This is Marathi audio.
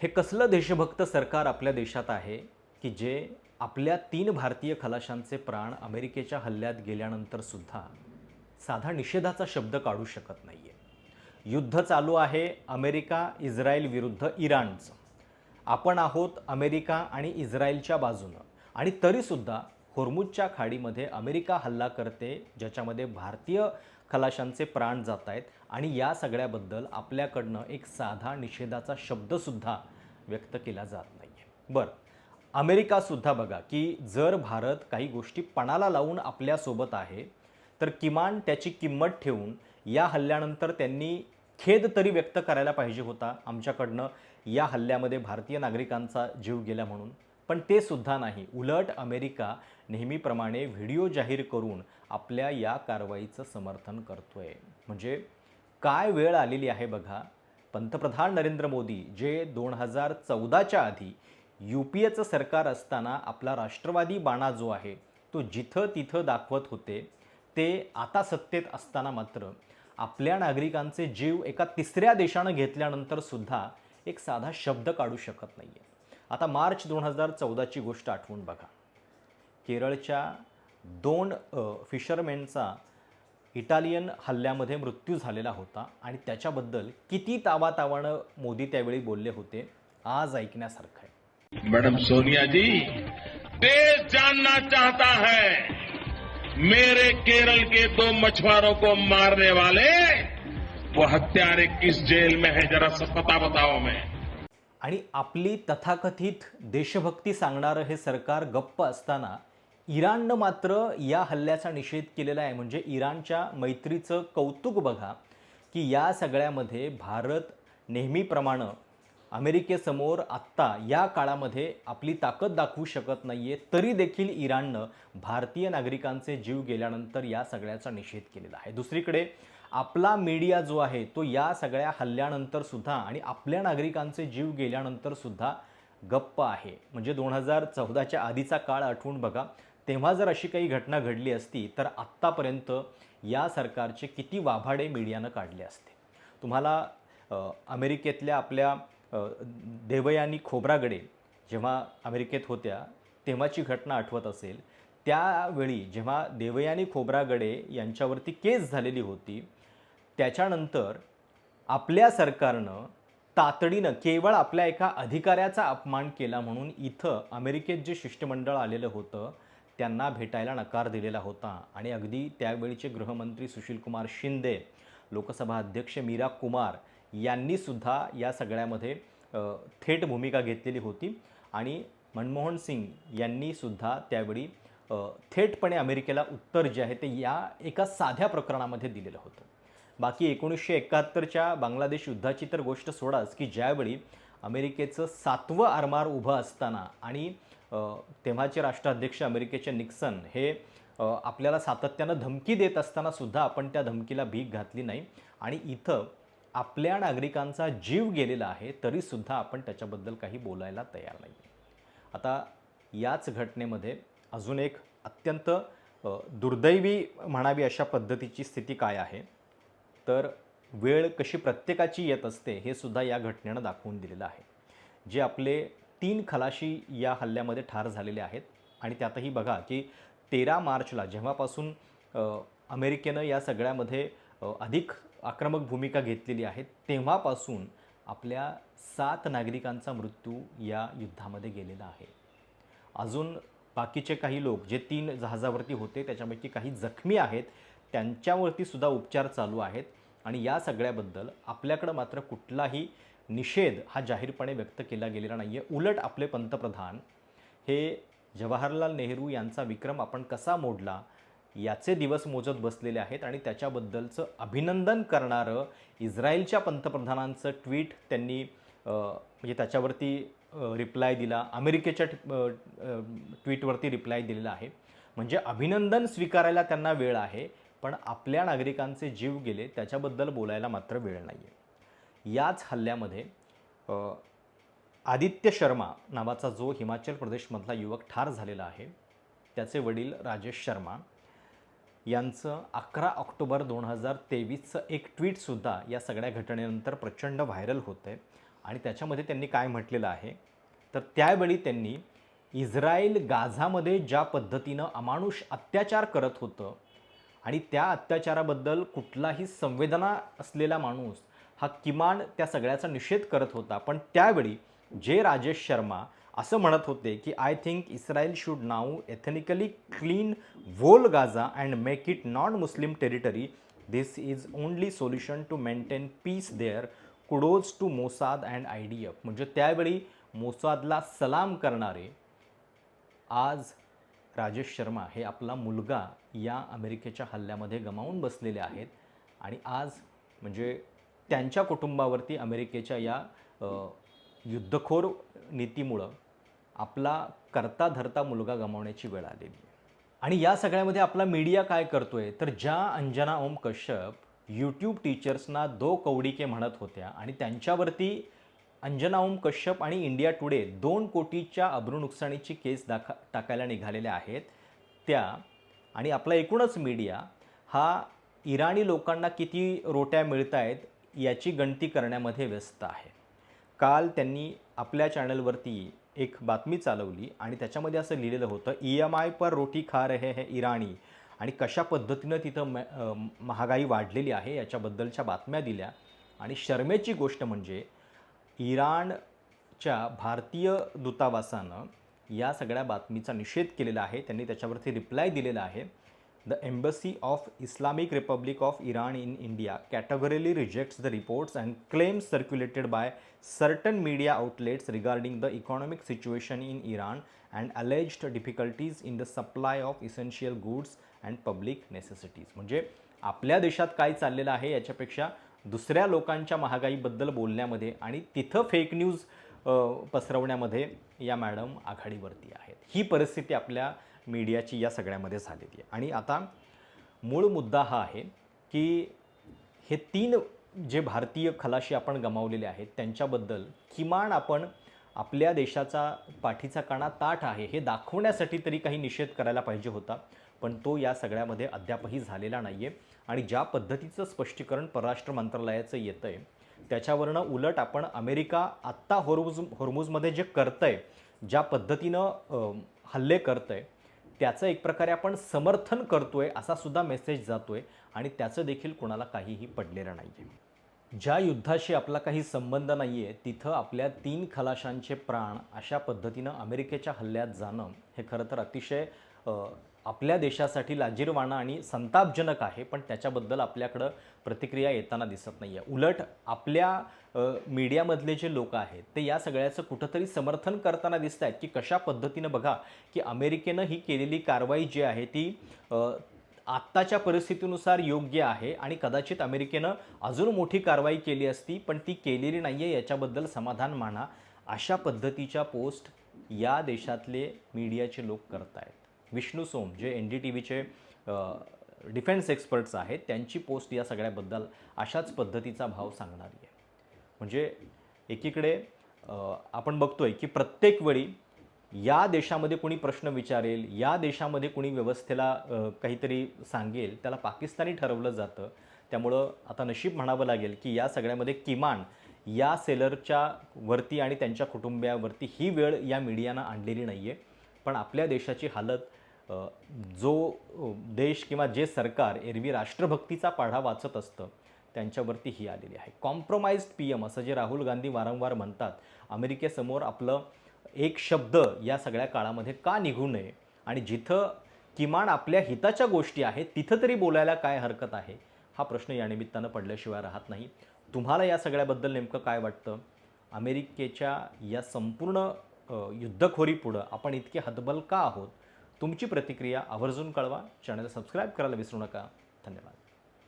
हे कसलं देशभक्त सरकार आपल्या देशात आहे की जे आपल्या 3 भारतीय खलाशांचे प्राण अमेरिकेच्या हल्ल्यात गेल्यानंतर सुद्धा साधा निषेधाचा शब्द काढू शकत नाहीये. युद्ध चालू आहे अमेरिका इस्रायल विरुद्ध इराणचं. आपण आहोत अमेरिका आणि इस्रायलच्या बाजूनं आणि तरीसुद्धा होर्मुजच्या खाडीमध्ये अमेरिका हल्ला करते ज्याच्यामध्ये भारतीय खलाशांचे प्राण जात आहेत आणि या सगळ्याबद्दल आपल्याकडनं एक साधा निषेधाचा शब्दसुद्धा व्यक्त केला जात नाही आहे. बरं, अमेरिकासुद्धा बघा की जर भारत काही गोष्टी पणाला लावून आपल्यासोबत आहे तर किमान त्याची किंमत ठेवून या हल्ल्यानंतर त्यांनी खेद तरी व्यक्त करायला पाहिजे होता आमच्याकडनं या हल्ल्यामध्ये भारतीय नागरिकांचा जीव गेला म्हणून. पण ते सुद्धा नाही. उलट अमेरिका नेहमीप्रमाणे व्हिडिओ जाहीर करून आपल्या या कारवाईचं समर्थन करतोय. म्हणजे काय वेळ आलेली आहे बघा. पंतप्रधान नरेंद्र मोदी जे 2014च्या आधी UPAचं सरकार असताना आपला राष्ट्रवादी बाणा जो आहे तो जिथं तिथं दाखवत होते, ते आता सत्तेत असताना मात्र आपल्या नागरिकांचे जीव एका तिसऱ्या देशानं घेतल्यानंतर सुद्धा एक साधा शब्द काढू शकत नाहीये. आता मार्च 2014ची गोष्ट आठवून बघा. केरळच्या 2 फिशरमॅनचा इटालियन हल्ल्यामध्ये मृत्यू झालेला होता आणि त्याच्याबद्दल किती तावातावानं मोदी त्यावेळी बोलले होते, आज ऐकण्यासारखं आहे. मैडम सोनिया जी, देश जानना चाहता है मेरे केरल के 2 मछुआरों को मारने वाले वो हत्यारे किस जेल में है, जरा सब पता बताओ मैं. आणि आपली तथाकथित देशभक्ती सांगणारं हे सरकार गप्प असताना इराणनं मात्र या हल्ल्याचा निषेध केलेला आहे. म्हणजे इराणच्या मैत्रीचं कौतुक बघा की या सगळ्यामध्ये भारत नेहमीप्रमाणे अमेरिकेसमोर आत्ता या काळामध्ये आपली ताकद दाखवू शकत नाहीये, तरी देखील इराणनं भारतीय नागरिकांचे जीव गेल्यानंतर या सगळ्याचा निषेध केलेला आहे. दुसरीकडे आपला मीडिया जो आहे तो या सगळ्या हल्ल्यानंतर सुद्धा आणि आपल्या नागरिकांचे जीव गेल्यानंतर सुद्धा गप्प आहे. म्हणजे 2014च्या आधीचा काळ आठवून बघा. तेव्हा जर अशी काही घटना घडली असती तर आत्तापर्यंत या सरकारचे किती वाभाडे मीडियानं काढले असते. तुम्हाला अमेरिकेतल्या आपल्या देवयानी खोब्रागडे जेव्हा अमेरिकेत होत्या तेव्हाची घटना आठवत असेल. त्यावेळी जेव्हा देवयानी खोब्रागडे यांच्यावरती केस झालेली होती, त्याच्यानंतर आपल्या सरकारनं तातडीनं केवळ आपल्या एका अधिकाऱ्याचा अपमान केला म्हणून इथं अमेरिकेत जे शिष्टमंडळ आलेलं होतं त्यांना भेटायला नकार दिलेला होता. आणि अगदी त्यावेळीचे गृहमंत्री सुशीलकुमार शिंदे, लोकसभा अध्यक्ष मीरा कुमार यांनी सुद्धा या सगळ्यामध्ये थेट भूमिका घेतलेली होती. आणि मनमोहन सिंग यांनी सुद्धा त्यावेळी थेटपणे अमेरिकेला उत्तर जे आहे ते या एका साध्या प्रकरणामध्ये दिलेलं होतं. बाकी 1971च्या बांगलादेश युद्धाची तर गोष्ट सोडाच की ज्यावेळी अमेरिकेचं 7वं आरमार उभं असताना आणि तेव्हाचे राष्ट्राध्यक्ष अमेरिकेचे निक्सन हे आपल्याला सातत्यानं धमकी देत असताना सुद्धा आपण त्या धमकीला भीक घातली नाही. आणि इथं आपल्या नागरिकांचा जीव गेलेला आहे तरीसुद्धा आपण त्याच्याबद्दल काही बोलायला तयार नाही. आता याच घटनेमध्ये अजून एक अत्यंत दुर्दैवी म्हणावी अशा पद्धतीची स्थिती काय आहे तर वेळ कशी प्रत्येकाची येत असते हे सुद्धा या घटनेनं दाखवून दिलेलं आहे. जे आपले 3 खलाशी या हल्ल्यामध्ये ठार झालेले आहेत आणि त्यातही बघा की 13 मार्चला जेव्हापासून अमेरिकेनं या सगळ्यामध्ये अधिक आक्रमक भूमिका घेतलेली आहे तेव्हापासून आपल्या 7 नागरिकांचा मृत्यू या युद्धामध्ये गेलेला आहे. अजून बाकीचे काही लोक जे 3 जहाजावरती होते त्याच्यापैकी काही जखमी आहेत, त्यांच्यावरती सुद्धा उपचार चालू आहेत. आणि या सगळ्याबद्दल आपल्याकडं मात्र कुठलाही निषेध हा जाहीरपणे व्यक्त केला गेलेला नाही आहे. उलट आपले पंतप्रधान हे जवाहरलाल नेहरू यांचा विक्रम आपण कसा मोडला याचे दिवस मोजत बसलेले आहेत. आणि त्याच्याबद्दलचं अभिनंदन करणारं इस्रायलच्या पंतप्रधानांचं ट्विट त्यांनी म्हणजे त्याच्यावरती रिप्लाय दिला, अमेरिकेच्या ट्विटवरती रिप्लाय दिलेला आहे. म्हणजे अभिनंदन स्वीकारायला त्यांना वेळ आहे, पण आपल्या नागरिकांचे जीव गेले त्याच्याबद्दल बोलायला मात्र वेळ नाही आहे. याच हल्ल्यामध्ये आदित्य शर्मा नावाचा जो हिमाचल प्रदेशमधला युवक ठार झालेला आहे त्याचे वडील राजेश शर्मा यांचं 11 ऑक्टोबर 2023चं एक ट्विटसुद्धा या सगळ्या घटनेनंतर प्रचंड व्हायरल होतं आहे. आणि त्याच्यामध्ये त्यांनी काय म्हटलेलं आहे, तर त्यावेळी त्यांनी इस्रायल गाझामध्ये ज्या पद्धतीनं अमानुष अत्याचार करत होतं आणि त्या अत्याचाराबद्दल कुठलाही संवेदना असलेला माणूस हा किमान त्या सगळ्याचा निषेध करत होता. पण त्यावेळी जे राजेश शर्मा असं म्हणत होते की I think Israel should now ethnically clean whole Gaza and make it non Muslim territory. This is only solution to maintain peace there. Kudos to Mossad and IDF. म्हणजे त्यावेळी मोसादला सलाम करणारे आज राजेश शर्मा हे आपला मुलगा या अमेरिकेच्या हल्ल्यामध्ये गमावून बसलेले आहेत आणि आज म्हणजे त्यांच्या कुटुंबावरती अमेरिकेच्या या युद्धखोर नीतीमुळं आपला करता धरता मुलगा गमावण्याची वेळ आलेली आहे. आणि या सगळ्यामध्ये आपला मीडिया काय करतोय, तर ज्या अंजना ओम कश्यप यूट्यूब टीचर्सना 2 कवडीके म्हणत होत्या आणि त्यांच्यावरती अंजना ओम कश्यप आणि इंडिया टुडे 2 कोटीच्या अब्रूनुकसानीची केस टाकायला निघालेल्या आहेत त्या, आणि आपला एकूणच मीडिया हा इराणी लोकांना किती रोट्या मिळत आहेत याची गणती करण्यामध्ये व्यस्त आहे. काल त्यांनी आपल्या चॅनलवरती एक बातमी चालवली आणि त्याच्यामध्ये असं लिहिलेलं होतं, EMI पर रोटी खा रहे है इराणी, आणि कशा पद्धतीनं तिथं महागाई वाढलेली आहे याच्याबद्दलच्या बातम्या दिल्या. आणि शर्मेची गोष्ट म्हणजे इराणच्या भारतीय दूतावासानं या सगळ्या बातमीचा निषेध केलेला आहे. त्यांनी त्याच्यावरती रिप्लाय दिलेला आहे. The embassy of Islamic Republic of Iran in India categorically rejects the reports and claims circulated by certain media outlets regarding the economic situation in Iran and alleged difficulties in the supply of essential goods and public necessities. म्हणजे आपल्या देशात काय चाललेलं आहे याच्यापेक्षा दुसऱ्या लोकांच्या महागाईबद्दल बोलण्यामध्ये आणि तिथं फेक न्यूज पसरवण्यामध्ये या मॅडम आघाडीवरती आहेत. ही परिस्थिती आपल्या मीडियाची या सगळ्यामध्ये झालेली आहे. आणि आता मूळ मुद्दा हा आहे की हे 3 जे भारतीय खलाशी आपण गमावलेले आहेत त्यांच्याबद्दल किमान आपण आपल्या देशाचा पाठीचा कणा ताठ आहे हे दाखवण्यासाठी तरी काही निषेध करायला पाहिजे होता, पण तो या सगळ्यामध्ये अद्यापही झालेला नाही आहे. आणि ज्या पद्धतीचं स्पष्टीकरण परराष्ट्र मंत्रालयाचं येतं आहे त्याच्यावरनं उलट आपण अमेरिका आत्ता होर्मुझमध्ये जे करतं आहे, ज्या पद्धतीनं हल्ले करतं आहे त्याचं एक प्रकारे आपण समर्थन करतोय असा सुद्धा मेसेज जातोय आणि त्याचं देखील कोणाला काहीही पडलेलं नाही आहे. ज्या युद्धाशी आपला काही संबंध नाही आहे तिथं आपल्या 3 खलाशांचे प्राण अशा पद्धतीनं अमेरिकेच्या हल्ल्यात जाणं हे खरं तर अतिशय आपल्या देशासाठी लाजिरवाणं आणि संतापजनक आहे, पण त्याच्याबद्दल आपल्याकडं प्रतिक्रिया येताना दिसत नाही आहे. उलट आपल्या मीडियामधले जे लोक आहेत ते या सगळ्याचं कुठंतरी समर्थन करताना दिसत आहेत की कशा पद्धतीनं बघा की अमेरिकेनं ही केलेली कारवाई जी आहे ती आत्ताच्या परिस्थितीनुसार योग्य आहे आणि कदाचित अमेरिकेनं अजून मोठी कारवाई केली असती पण ती केलेली नाही आहे, याच्याबद्दल समाधान माना. अशा पद्धतीच्या पोस्ट या देशातले मीडियाचे लोक करत आहेत. विष्णू सोम जे NDTVचे डिफेन्स एक्सपर्ट्स आहेत त्यांची पोस्ट या सगळ्याबद्दल अशाच पद्धतीचा भाव सांगणारी आहे. म्हणजे एकीकडे आपण बघतोय की प्रत्येक वेळी या देशामध्ये कोणी प्रश्न विचारेल, या देशामध्ये कोणी व्यवस्थेला काहीतरी सांगेल त्याला पाकिस्तानी ठरवलं जातं. त्यामुळं आता नशीब म्हणावं लागेल की या सगळ्यामध्ये किमान या सेलरच्या वरती आणि त्यांच्या कुटुंबियावरती ही वेळ या मीडियानं आणलेली नाही आहे. पण आपल्या देशाची हालत जो देश किंवा जे सरकार एरवी राष्ट्रभक्तीचा पाढा वाचत असतं त्यांच्यावरती ही आलेली आहे. कॉम्प्रोमाइज्ड PM असं जे राहुल गांधी वारंवार म्हणतात, अमेरिकेसमोर आपलं एक शब्द या सगळ्या काळामध्ये का निघू नये आणि जिथं किमान आपल्या हिताच्या गोष्टी आहेत तिथं तरी बोलायला काय हरकत आहे, हा प्रश्न या निमित्तानं पडल्याशिवाय राहत नाही. तुम्हाला या सगळ्याबद्दल नेमकं काय वाटतं? अमेरिकेच्या या संपूर्ण युद्धखोरीपुढं आपण इतके हतबल का आहोत? तुमची प्रतिक्रिया आवर्जून कळवा. चॅनल सबस्क्राईब करायला विसरू नका. धन्यवाद.